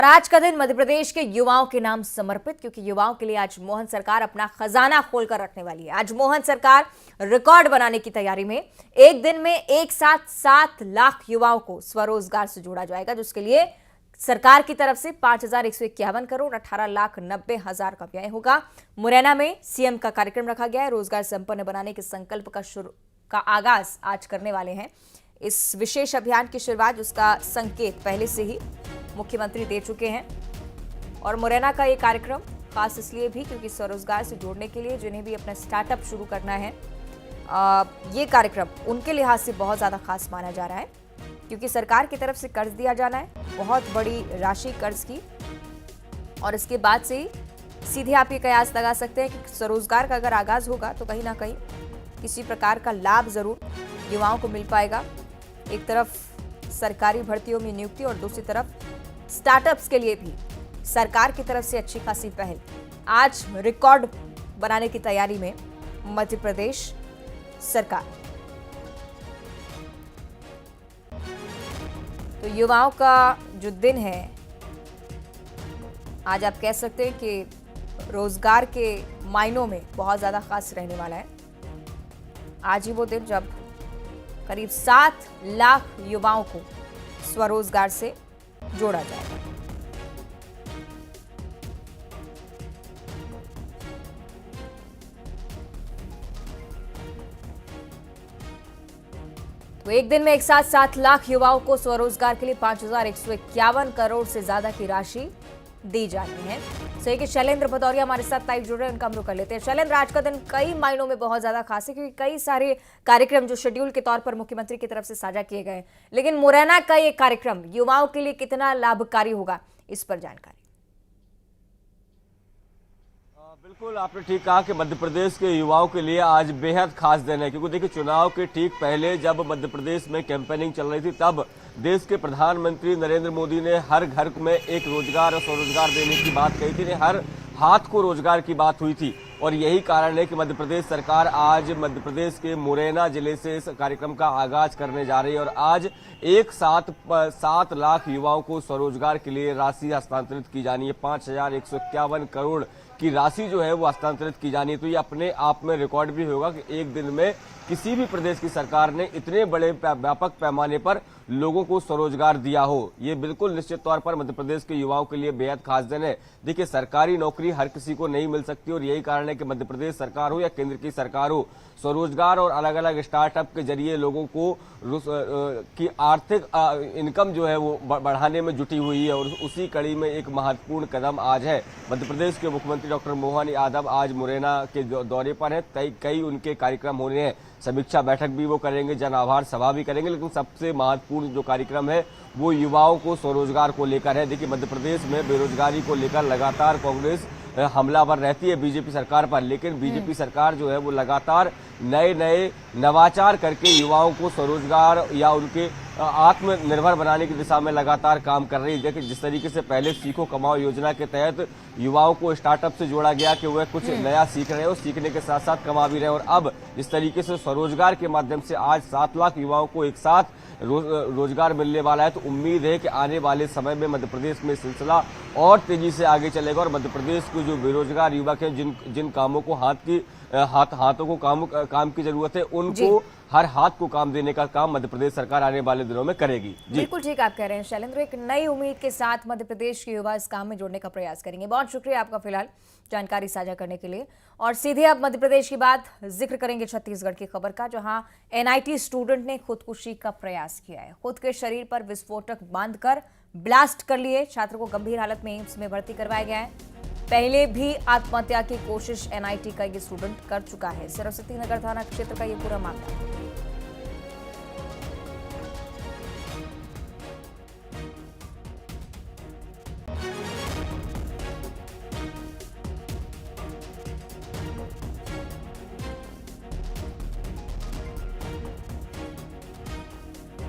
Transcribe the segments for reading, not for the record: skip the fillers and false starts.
आज का दिन मध्य प्रदेश के युवाओं के नाम समर्पित, क्योंकि युवाओं के लिए आज मोहन सरकार अपना खजाना खोलकर रखने वाली है। आज मोहन सरकार रिकॉर्ड बनाने की तैयारी में एक दिन में एक साथ 7 लाख युवाओं को स्वरोजगार से जोड़ा जाएगा, जिसके लिए सरकार की तरफ से 5,151 करोड़ 18,90,000 का व्यय होगा। मुरैना में सीएम का कार्यक्रम रखा गया है। रोजगार संपन्न बनाने के संकल्प का आगाज आज करने वाले हैं। इस विशेष अभियान की शुरुआत, उसका संकेत पहले से ही मुख्यमंत्री दे चुके हैं। और मुरैना का ये कार्यक्रम खास इसलिए भी क्योंकि स्वरोजगार से जोड़ने के लिए जिन्हें भी अपना स्टार्टअप शुरू करना है, ये कार्यक्रम उनके लिहाज से बहुत ज़्यादा खास माना जा रहा है, क्योंकि सरकार की तरफ से कर्ज दिया जाना है, बहुत बड़ी राशि कर्ज की। और इसके बाद से ही सीधे आप ये कयास लगा सकते हैं कि स्वरोजगार का अगर आगाज होगा तो कहीं ना कहीं किसी प्रकार का लाभ जरूर युवाओं को मिल पाएगा। एक तरफ सरकारी भर्तियों में नियुक्ति और दूसरी तरफ स्टार्टअप्स के लिए भी सरकार की तरफ से अच्छी खासी पहल। आज रिकॉर्ड बनाने की तैयारी में मध्य प्रदेश सरकार। तो युवाओं का जो दिन है, आज आप कह सकते हैं कि रोजगार के मायनों में बहुत ज्यादा खास रहने वाला है। आज ही वो दिन जब करीब 7 लाख युवाओं को स्वरोजगार से जोड़ा जाएगा। तो एक दिन में एक साथ 7 लाख युवाओं को स्वरोजगार के लिए 5,151 करोड़ से ज्यादा की राशि दी जानी है। सही कि शैलेंद्र भदौरिया हमारे साथ लाइव जुड़ रहे हैं, उनका हम रुख कर लेते हैं। शैलेंद्र, आज का दिन कई मायनों में बहुत ज्यादा खास है, क्योंकि कई सारे कार्यक्रम जो शेड्यूल के तौर पर मुख्यमंत्री की तरफ से साझा किए गए, लेकिन मुरैना का ये कार्यक्रम युवाओं के लिए कितना लाभकारी होगा, इस पर जानकारी। बिल्कुल, आपने ठीक कहा कि मध्य प्रदेश के युवाओं के लिए आज बेहद खास दिन है, क्योंकि देखिए चुनाव के ठीक पहले जब मध्य प्रदेश में कैंपेनिंग चल रही थी, तब देश के प्रधानमंत्री नरेंद्र मोदी ने हर घर में एक रोजगार और स्वरोजगार देने की बात कही थी, हर हाथ को रोजगार की बात हुई थी। और यही कारण है कि मध्य प्रदेश सरकार आज मध्य प्रदेश के मुरैना जिले से इस कार्यक्रम का आगाज करने जा रही है। और आज एक साथ 7 लाख युवाओं को स्वरोजगार के लिए राशि हस्तांतरित की जानी है। 5,151 करोड़ की राशि जो है वो हस्तांतरित की जानी है। तो ये अपने आप में रिकॉर्ड भी होगा कि एक दिन में किसी भी प्रदेश की सरकार ने इतने बड़े व्यापक पैमाने पर लोगों को स्वरोजगार दिया हो। ये बिल्कुल निश्चित तौर पर मध्य प्रदेश के युवाओं के लिए बेहद खास दिन है। देखिए, सरकारी नौकरी हर किसी को नहीं मिल सकती, और यही कारण है कि मध्य प्रदेश सरकार हो या केंद्र की सरकार हो, स्वरोजगार और अलग अलग स्टार्टअप के जरिए लोगों को की आर्थिक इनकम जो है वो बढ़ाने में जुटी हुई है। और उसी कड़ी में एक महत्वपूर्ण कदम आज है। मध्य प्रदेश के मुख्यमंत्री डॉक्टर मोहन यादव आज मुरैना के दौरे पर हैं। कई उनके कार्यक्रम हो रहे हैं। समीक्षा बैठक भी वो करेंगे, जन आभार सभा भी करेंगे, लेकिन सबसे महत्वपूर्ण जो कार्यक्रम है वो युवाओं को स्वरोजगार को लेकर है। देखिए, मध्य प्रदेश में बेरोजगारी को लेकर लगातार कांग्रेस हमलावर रहती है बीजेपी सरकार पर, लेकिन बीजेपी सरकार जो है वो लगातार नए नवाचार करके युवाओं को स्वरोजगार या उनके आत्मनिर्भर बनाने की दिशा में लगातार काम कर रही है। देखिए, जिस तरीके से पहले सीखो कमाओ योजना के तहत युवाओं को स्टार्टअप से जोड़ा गया कि वह कुछ नया सीख रहे हो, सीखने के साथ साथ कमा भी रहे, और अब जिस तरीके से स्वरोजगार के माध्यम से आज 7 लाख युवाओं को एक साथ रोजगार मिलने वाला है, तो उम्मीद है कि आने वाले समय में मध्य प्रदेश में सिलसिला और तेजी से आगे चलेगा। और मध्य प्रदेश के जो बेरोजगार युवक हैं, जिन कामों को हाथों को काम की जरूरत है, उनको हर हाथ को काम देने का काम मध्य प्रदेश सरकार आने वाले दिनों में करेगी। बिल्कुल ठीक आप कह रहे हैं शैलेंद्र, एक नई उम्मीद के साथ मध्य प्रदेश के युवा इस काम में जुड़ने का प्रयास करेंगे। बहुत शुक्रिया आपका फिलहाल जानकारी साझा करने के लिए। और सीधे अब मध्य प्रदेश की बात जिक्र करेंगे छत्तीसगढ़ की खबर का, जहां एनआईटी स्टूडेंट ने खुदकुशी का प्रयास किया है। खुद के शरीर पर विस्फोटक बांधकर ब्लास्ट कर लिए छात्र को गंभीर हालत में एम्स में भर्ती करवाया गया है। पहले भी आत्महत्या की कोशिश एनआईटी का ये स्टूडेंट कर चुका है। सरस्वती नगर थाना क्षेत्र का ये पूरा मामला।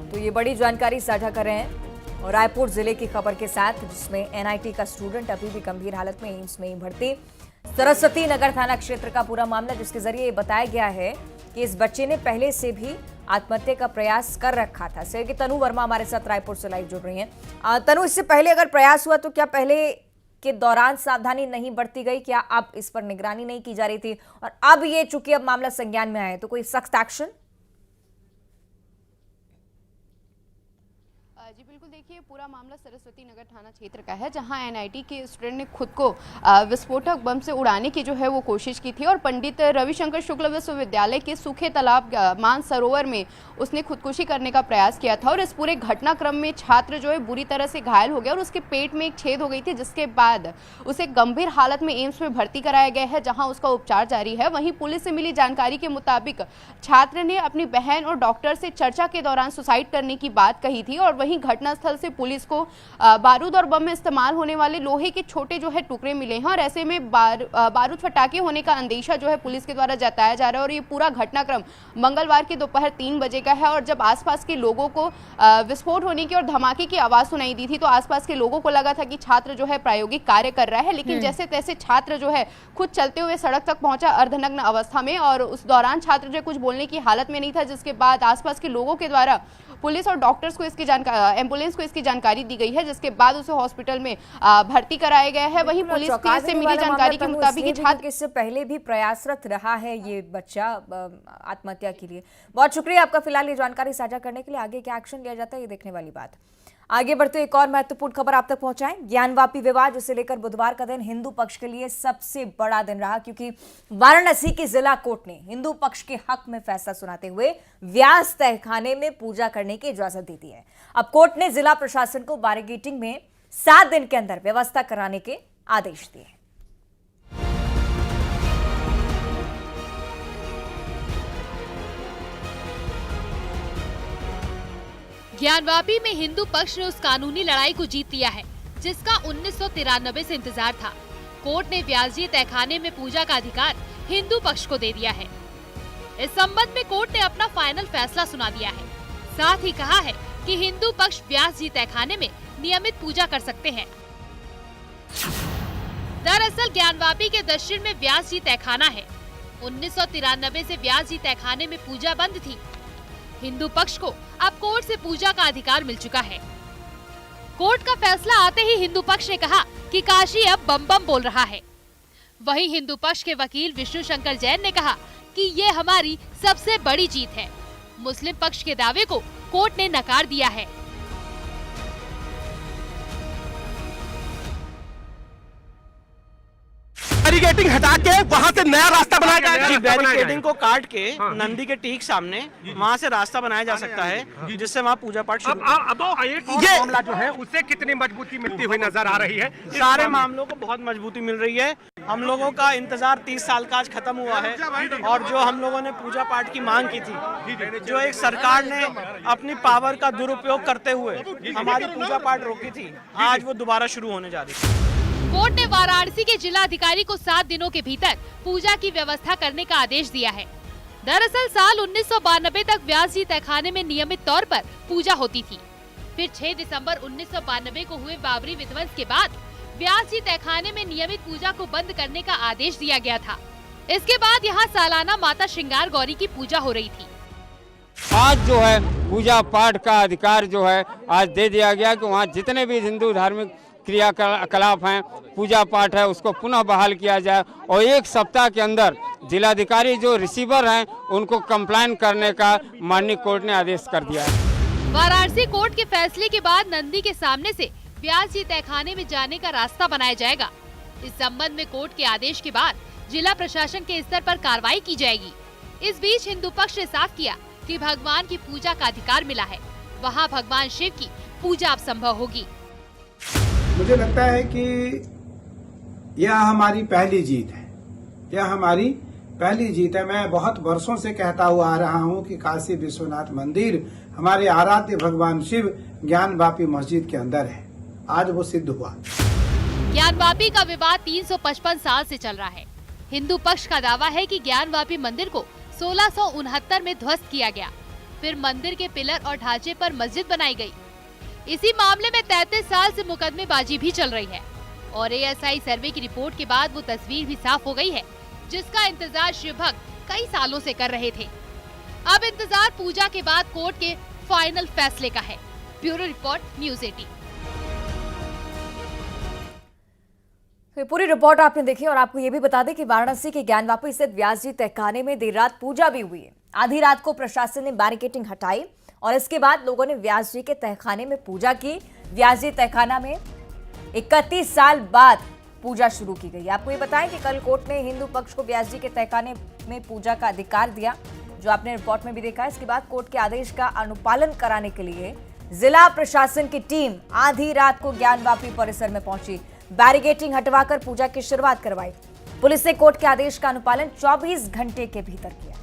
तो ये बड़ी जानकारी साझा कर रहे हैं और रायपुर जिले की खबर के साथ, जिसमें एनआईटी का स्टूडेंट अभी भी गंभीर हालत में एम्स में ही भर्ती। सरस्वती नगर थाना क्षेत्र का पूरा मामला, जिसके जरिए ये बताया गया है कि इस बच्चे ने पहले से भी आत्महत्या का प्रयास कर रखा था। सहयोगी तनु वर्मा हमारे साथ रायपुर से लाइव जुड़ रही हैं। तनु, इससे पहले अगर प्रयास हुआ तो क्या पहले के दौरान सावधानी नहीं बरती गई? क्या अब इस पर निगरानी नहीं की जा रही थी? और अब ये चूंकि अब मामला संज्ञान में आया है तो कोई सख्त एक्शन? जी बिल्कुल, देखिए पूरा मामला सरस्वती नगर थाना क्षेत्र का है, जहां एनआईटी के स्टूडेंट ने खुद को विस्फोटक बम से उड़ाने की जो है वो कोशिश की थी और पंडित रविशंकर शुक्ल विश्वविद्यालय के सूखे तालाब मानसरोवर में उसने खुदकुशी करने का प्रयास किया था। और इस पूरे घटनाक्रम में छात्र जो है बुरी तरह से घायल हो गया और उसके पेट में एक छेद हो गई थी, जिसके बाद उसे गंभीर हालत में एम्स में भर्ती कराया गया है, जहाँ उसका उपचार जारी है। वहीं पुलिस से मिली जानकारी के मुताबिक छात्र ने अपनी बहन और डॉक्टर से चर्चा के दौरान सुसाइड करने की बात कही थी और वहीं घटनास्थल से पुलिस को बारूद और बम में इस्तेमाल होने वाले लोहे के छोटे जो है टुकड़े मिले हैं और ऐसे में बारूद फटाके होने का अंदेशा जो है पुलिस के द्वारा जताया जा रहा है। और ये पूरा घटनाक्रम मंगलवार की दोपहर 3 बजे का है और जब आसपास के लोगों को विस्फोट होने की और धमाके की आवाज सुनाई दी थी तो आसपास के लोगों को लगा था कि छात्र जो है प्रायोगिक कार्य कर रहा है, लेकिन जैसे तैसे छात्र जो है खुद चलते हुए सड़क तक पहुंचा अर्धनग्न अवस्था में और उस दौरान छात्र जो कुछ बोलने की हालत में नहीं था, जिसके बाद आसपास के लोगों के द्वारा पुलिस और डॉक्टर्स को इसकी जानकारी, एम्बुलेंस को इसकी जानकारी दी गई है, जिसके बाद उसे हॉस्पिटल में भर्ती कराया गया है। वहीं पुलिस से मिली जानकारी के मुताबिक छात्र इससे पहले भी प्रयासरत रहा है ये बच्चा आत्महत्या के लिए। बहुत शुक्रिया आपका फिलहाल ये जानकारी साझा करने के लिए। आगे क्या एक्शन लिया जाता है ये देखने वाली बात। आगे बढ़ते एक और महत्वपूर्ण खबर आप तक पहुंचाएं। ज्ञानवापी विवाद, जिसे लेकर बुधवार का दिन हिंदू पक्ष के लिए सबसे बड़ा दिन रहा, क्योंकि वाराणसी की जिला कोर्ट ने हिंदू पक्ष के हक में फैसला सुनाते हुए व्यास तहखाने में पूजा करने की इजाजत दे दी है। अब कोर्ट ने जिला प्रशासन को बैरिकेडिंग में 7 दिन के अंदर व्यवस्था कराने के आदेश दिए हैं। ज्ञानवापी में हिंदू पक्ष ने उस कानूनी लड़ाई को जीत लिया है जिसका 1993 से इंतजार था। कोर्ट ने व्यास जी तहखाने में पूजा का अधिकार हिंदू पक्ष को दे दिया है। इस संबंध में कोर्ट ने अपना फाइनल फैसला सुना दिया है। साथ ही कहा है कि हिंदू पक्ष व्यास जी तहखाने में नियमित पूजा कर सकते हैं। दरअसल ज्ञानवापी के दक्षिण में व्यास जी तहखाना है। 1993 से व्यास जी तहखाने में पूजा बंद थी। हिंदू पक्ष को अब कोर्ट से पूजा का अधिकार मिल चुका है। कोर्ट का फैसला आते ही हिंदू पक्ष ने कहा कि काशी अब बम बम बोल रहा है। वहीं हिंदू पक्ष के वकील विष्णु शंकर जैन ने कहा कि ये हमारी सबसे बड़ी जीत है। मुस्लिम पक्ष के दावे को कोर्ट ने नकार दिया है। बैरिकेडिंग हटा के वहाँ से नया रास्ता बनाया जाएगा। बैरिकेडिंग को काट के नंदी के ठीक सामने वहाँ से रास्ता बनाया जा सकता है, जिससे वहाँ पूजा पाठ शुरू। ये मामला जो है उससे कितनी मजबूती मिलती हुई नजर आ रही है? सारे मामलों को बहुत मजबूती मिल रही है। हम लोगों का इंतजार 30 साल का आज खत्म हुआ है और जो हम लोगों ने पूजा पाठ की मांग की थी, जो एक सरकार ने अपनी पावर का दुरुपयोग करते हुए हमारी पूजा पाठ रोकी थी, आज वो दोबारा शुरू होने जा रही है। कोर्ट ने वाराणसी के जिला अधिकारी को 7 दिनों के भीतर पूजा की व्यवस्था करने का आदेश दिया है। दरअसल साल 1992 तक व्यास जी तहखाने में नियमित तौर पर पूजा होती थी। फिर 6 दिसंबर 1992 को हुए बाबरी विध्वंस के बाद व्यास जी तहखाने में नियमित पूजा को बंद करने का आदेश दिया गया था। इसके बाद यहाँ सालाना माता श्रृंगार गौरी की पूजा हो रही थी। आज जो है पूजा पाठ का अधिकार जो है आज दे दिया गया कि वहाँ जितने भी हिंदू धार्मिक क्रियाकलाप हैं, पूजा पाठ है, उसको पुनः बहाल किया जाए और 1 सप्ताह के अंदर जिलाधिकारी जो रिसीवर हैं उनको कंप्लाइन करने का माननीय कोर्ट ने आदेश कर दिया है। वाराणसी कोर्ट के फैसले के बाद नंदी के सामने से व्यास जी तहखाने में जाने का रास्ता बनाया जाएगा। इस संबंध में कोर्ट के आदेश के बाद जिला प्रशासन के स्तर पर कार्रवाई की जाएगी। इस बीच हिंदू पक्ष ने साफ किया कि भगवान की पूजा का अधिकार मिला है, वहाँ भगवान शिव की पूजा अब संभव होगी। मुझे लगता है कि यह हमारी पहली जीत है। यह हमारी पहली जीत है। मैं बहुत वर्षों से कहता हुआ आ रहा हूं कि काशी विश्वनाथ मंदिर हमारे आराध्य भगवान शिव ज्ञानवापी मस्जिद के अंदर है। आज वो सिद्ध हुआ। ज्ञानवापी का विवाद 355 साल से चल रहा है। हिंदू पक्ष का दावा है कि ज्ञानवापी मंदिर को 1669 में ध्वस्त किया गया, फिर मंदिर के पिलर और ढांचे पर मस्जिद बनाई गई। इसी मामले में 33 साल से मुकदमेबाजी भी चल रही है और एएसआई सर्वे की रिपोर्ट के बाद वो तस्वीर भी साफ हो गई है, जिसका इंतजार शिव भक्त कई सालों से कर रहे थे। अब इंतजार पूजा के बाद कोर्ट के फाइनल फैसले का है। Bureau report, news 18। ये पूरी रिपोर्ट आपने देखी और आपको ये भी बता दें कि वाराणसी के ज्ञानवापी स्थित व्यास जी तहखाने में देर रात पूजा भी हुई है। आधी रात को प्रशासन ने बैरिकेडिंग हटाई और इसके बाद लोगों ने व्यास जी के तहखाने में पूजा की। व्यास जी तहखाना में 31 साल बाद पूजा शुरू की गई। आपको ये बताएं कि कल कोर्ट ने हिंदू पक्ष को व्यास जी के तहखाने में पूजा का अधिकार दिया, जो आपने रिपोर्ट में भी देखा है। इसके बाद कोर्ट के आदेश का अनुपालन कराने के लिए जिला प्रशासन की टीम आधी रात को ज्ञानवापी परिसर में पहुंची, बैरिकेडिंग हटवाकर पूजा की शुरुआत करवाई। पुलिस ने कोर्ट के आदेश का अनुपालन 24 घंटे के भीतर किया।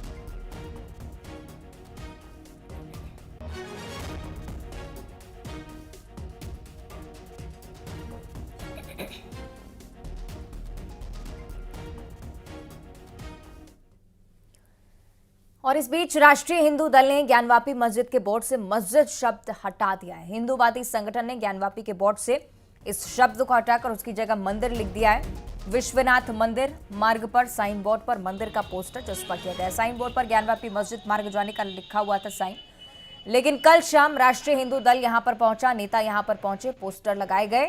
और इस बीच राष्ट्रीय हिंदू दल ने ज्ञानवापी मस्जिद के बोर्ड से मस्जिद शब्द हटा दिया है। हिंदूवादी संगठन ने ज्ञानवापी के बोर्ड से इस शब्द को हटाकर उसकी जगह मंदिर लिख दिया है। विश्वनाथ मंदिर मार्ग पर साइन बोर्ड पर मंदिर का पोस्टर चस्पा किया गया है। साइन बोर्ड पर ज्ञानवापी मस्जिद मार्ग जाने का लिखा हुआ था साइन, लेकिन कल शाम राष्ट्रीय हिंदू दल यहां पर पहुंचा, नेता यहां पर पहुंचे, पोस्टर लगाए गए।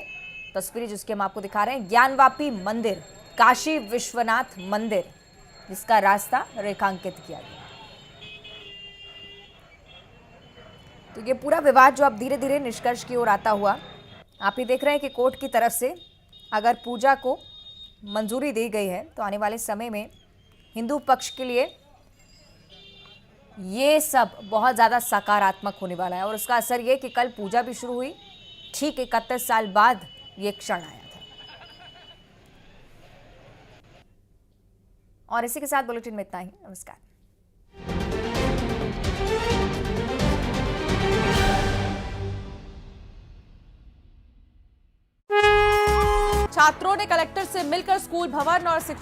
तस्वीरें जिसके हम आपको दिखा रहे हैं, ज्ञानवापी मंदिर, काशी विश्वनाथ मंदिर, जिसका रास्ता रेखांकित किया गया। तो ये पूरा विवाद जो अब धीरे धीरे निष्कर्ष की ओर आता हुआ आप ही देख रहे हैं कि कोर्ट की तरफ से अगर पूजा को मंजूरी दी गई है तो आने वाले समय में हिंदू पक्ष के लिए ये सब बहुत ज़्यादा सकारात्मक होने वाला है। और उसका असर ये कि कल पूजा भी शुरू हुई, ठीक 31 साल बाद ये क्षण आया था। और इसी के साथ बुलेटिन में इतना ही। नमस्कार। छात्रों ने कलेक्टर से मिलकर स्कूल भवन और शिक्षा